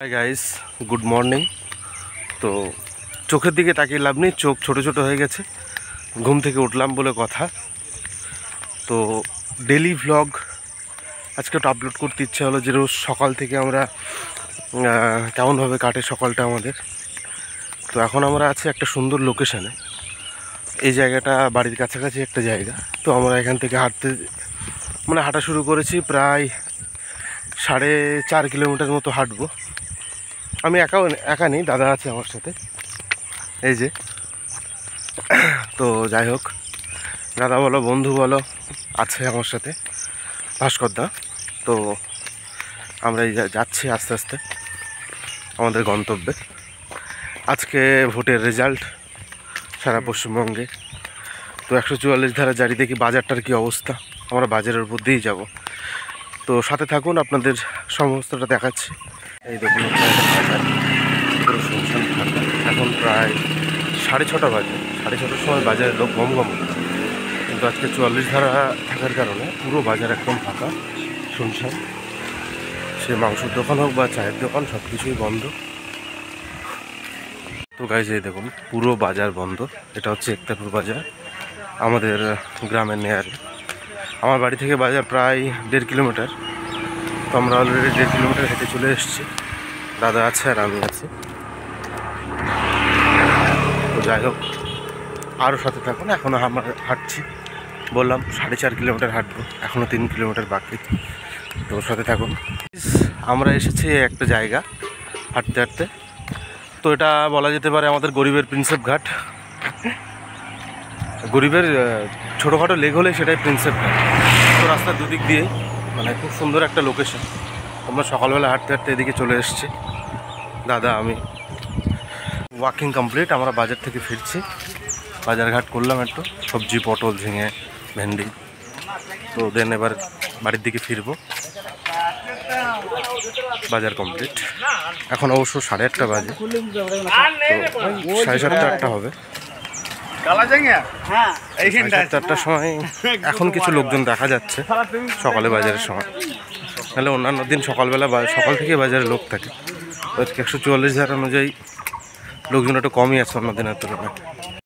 Hi guys, good morning. তো চোখের দিকে তাকিয়ে লাভ নেই, চোখ ছোট ছোট হয়ে গেছে। ঘুম থেকে উঠলাম বলে কথা। তো ডেলি ভ্লগ আজকে একটু আপলোড করতে ইচ্ছে হলো, যে রোজ সকাল থেকে আমরা কেমনভাবে কাটে সকালটা আমাদের। তো এখন আমরা আছি একটা সুন্দর লোকেশানে। এই জায়গাটা বাড়ির কাছাকাছি একটা জায়গা। তো আমরা এখান থেকে হাঁটা শুরু করেছি। প্রায় 4.5 কিলোমিটার মতো হাঁটবো। আমি একা নেই, দাদা আছে আমার সাথে, এই যে। তো যাই হোক, দাদা বলো বন্ধু বলো আছে আমার সাথে, ভাস্করদা। তো আমরা এই যাচ্ছি আস্তে আস্তে আমাদের গন্তব্যে। আজকে ভোটের রেজাল্ট সারা পশ্চিমবঙ্গে। তো 144 ধারা জারি, দেখি বাজারটার কী অবস্থা। আমরা বাজারের উপর দিয়েই যাব। তো সাথে থাকুন, আপনাদের সমস্তটা দেখাচ্ছি। এই দেখুন বাজার পুরো শুনশান ফাঁকা। এখন প্রায় 6:30 বাজে। 6:30টার সময় বাজারে লোক গম কিন্তু আজকে 44 ধারা থাকার কারণে পুরো বাজার একদম ফাঁকা, শুনশান। সে মাংসের দোকান হোক বা চায়ের দোকান, সব কিছুই বন্ধ। তো গাইজ এই দেখুন পুরো বাজার বন্ধ। এটা হচ্ছে একতাপুর বাজার, আমাদের গ্রামের নেয়ারে। আমার বাড়ি থেকে বাজার প্রায় 1.5 কিলোমিটার। তো আমরা অলরেডি 1.5 কিলোমিটার হেঁটে চলে এসেছি। দাদা আছে আর আমি আছি। তো যাই হোক, আরও সাথে থাকুন। এখনও আমরা হাঁটছি, বললাম 4.5 কিলোমিটার হাঁটবো, এখনও 3 কিলোমিটার বাকি। তো সাথে থাকুন। আমরা এসেছি একটা জায়গা হাঁটতে হাঁটতে। তো এটা বলা যেতে পারে আমাদের গরিবের প্রিন্সেপ ঘাট। গরিবের ছোটোখাটো লেক হলে সেটাই প্রিন্সেপ ঘাট। তো রাস্তার দুদিক দিয়েই খুব সুন্দর একটা লোকেশন। আমরা সকালবেলা হাঁটতে হাঁটতে এদিকে চলে এসেছি, দাদা আমি। ওয়াকিং কমপ্লিট, আমরা বাজার থেকে ফিরছি। বাজারঘাট করলাম একটু, সবজি, পটল, ঝিঙে, ভেন্ডি। তো দেন এবার বাড়ির দিকে ফিরবো। বাজার কমপ্লিট। এখন অবশ্য 8:30 বাজে। তো 7:30-8টা হবে। 7:30টার সময় এখন কিছু লোকজন দেখা যাচ্ছে সকালে বাজারের সময়। তাহলে অন্যান্য দিন সকালবেলা সকাল থেকে বাজারে লোক থাকে। আজকে 144 ধারা অনুযায়ী লোকজন একটু কমই আছে অন্য দিনের তুলনায়।